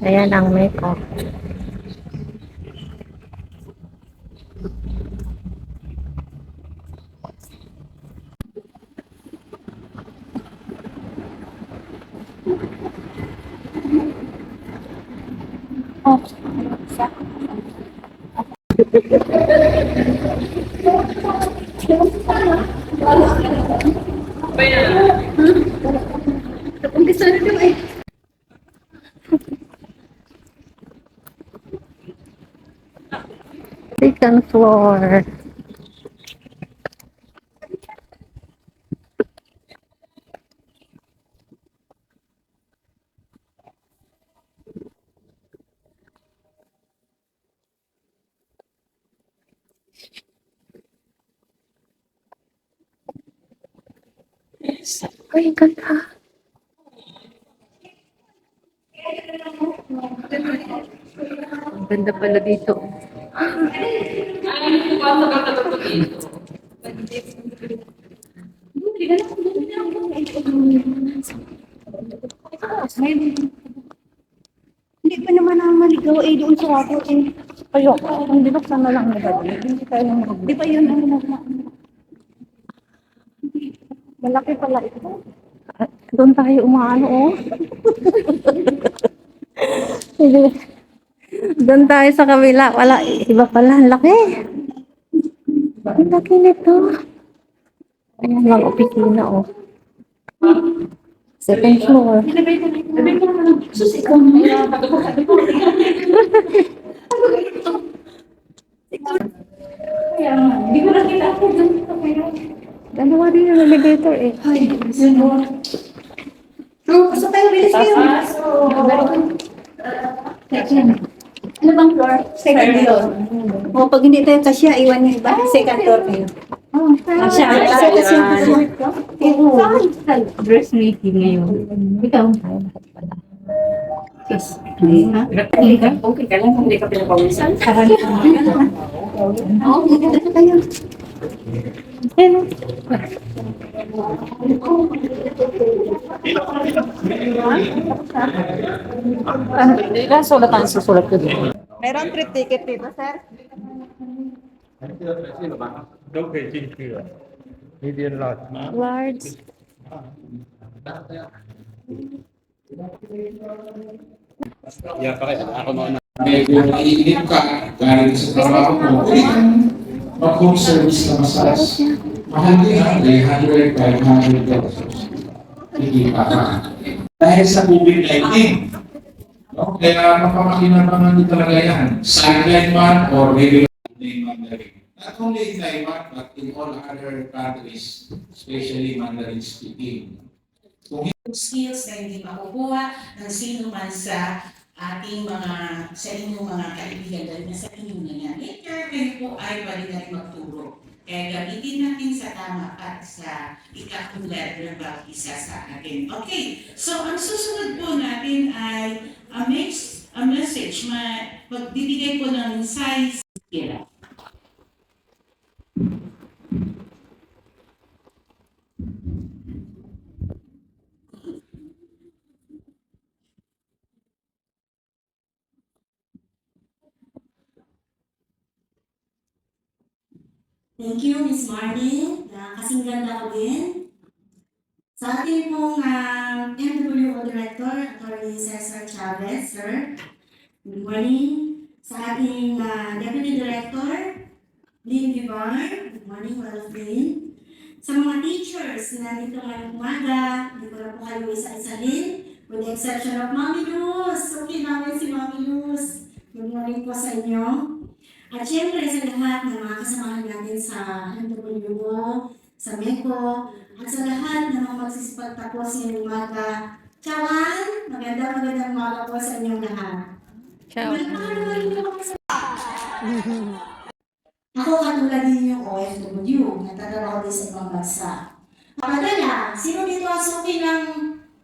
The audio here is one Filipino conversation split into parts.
Ayan ang makeup. Oh, second floor. Ay, ganda. Ang ganda pala dito. Hindi pa naman ako maligaw eh doon sa ako eh. Ayoko, kung binuksan na lang nila. Hindi tayo mag. Di ba yun ang malaki pala ito. Doon tayo umaano oh. Doon tayo sa kabila. Wala, iba pala. Ang laki. Ang laki nito. Ayan lang, opisina oh. Second floor. Hindi ko nakita ako dun. Dalawa din yung elevator eh. Ay, pasok tayo, bilis kayo. Ano bang floor? Second floor. O, pag hindi tayo kasya, iwan niyo iba. Second floor kayo. Kasya. Dressmaking ngayon. Ikaw. Yes. Okay ka lang, hindi ka pinapawisan. Oo, hindi ka tayo. Ilan sulatan susulat ko dito? Meron trip ticket dito, sir? Large. Yeah, pakita. Ako muna. Medyo naiinip ka galing sa trabaho mo, pwede kang mag-home service na massage. Mahal din ang 300, 500 pesos. Hindi pa ka. Dahil sa COVID-19, no? Kaya mapapakinabangan nyo talaga yan. Sideline man or maybe Mandarin. Not only in Taiwan, but in all other countries, especially Mandarin speaking. Skills na hindi makukuha ng sino man sa ating sa inyong mga kaibigan dahil nasa inyo na yan. Later, kayo po ay pwede na rin magturo. Kaya gamitin natin sa tama at sa ikatulad ng bawat isa sa atin. Okay, so ang susunod po natin ay a message. Magbibigay po ng size. Kira. Thank you, Ms. Marnie. Kasing ganda ko din. Sa ating pong MWO Director, Attorney Cesar Chavez, sir. Good morning. Sa ating Deputy Director, Lynn Vivar. Good morning, Lynn. Sa mga teachers na nandito ngayong umaga, hindi ko na po kayo isa-isalin. With the exception of Mami Luz. Okay namin si Mami Luz. Good morning po sa inyo. At syempre sa lahat ng mga kasamahan natin sa MWO, sa MECO, at sa lahat ng mga magsisipagtapos ngayong umaga. Chawan, magandang umaga po sa inyong lahat. Ciao. Ako katulad din yung OFW, natatrabaho din sa ibang bansa. Padala, sino dito ang suki ng,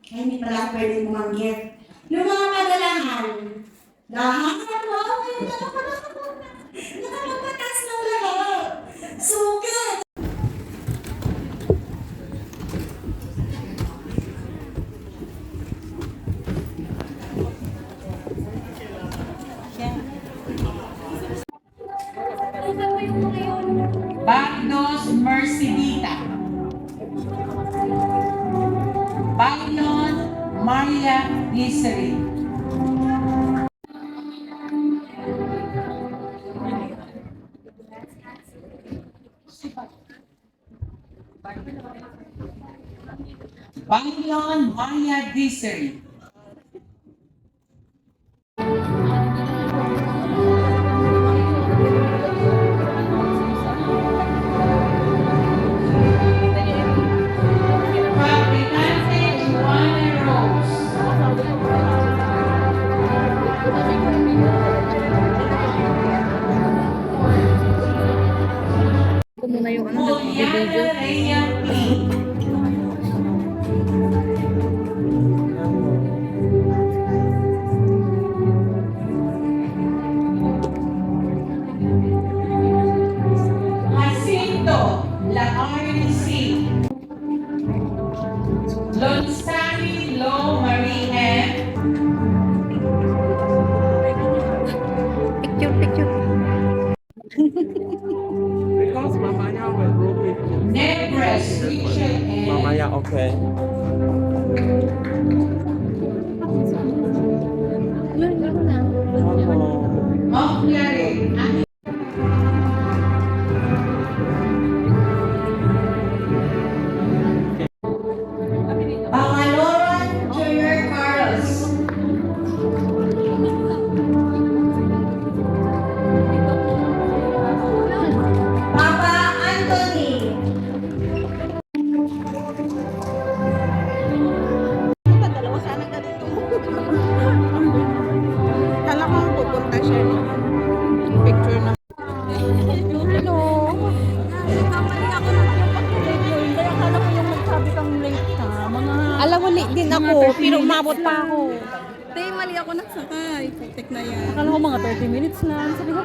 hindi pala pwede bumanggit. Yung mga padalahan, lahat na po, nakapagpatas ng lahat. Sukat! Gissery. Banglon Maya Gissery. Fabricante Juana Rose. Ito muna yung ano, Juliana nag-video. Rhea P. Jacinto Laarc. Lonsari Lo Marie M. Picture, picture. Because mamaya will group it. Nebres Richard M. Mamaya, okay. Oclare. Pangaloran Junior Carlos. Papa Anthony. Dalawa sana ganito. Kala ko pupunta siya ng picture na. Ano? Kamali ako naman yung pag-late mo. Hindi, akala ko yung nagsabi kang late ka. Alam mo, late din ako, pero umabot pa ako. Hindi, mali ako nagsakay. Putik na yan. Akala ko mga 30 minutes na. Sabi ko,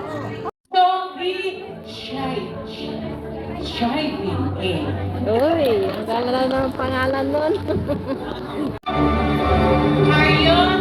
Sophie Shiving A. Uy, ang gala na ng pangalan nun. Marion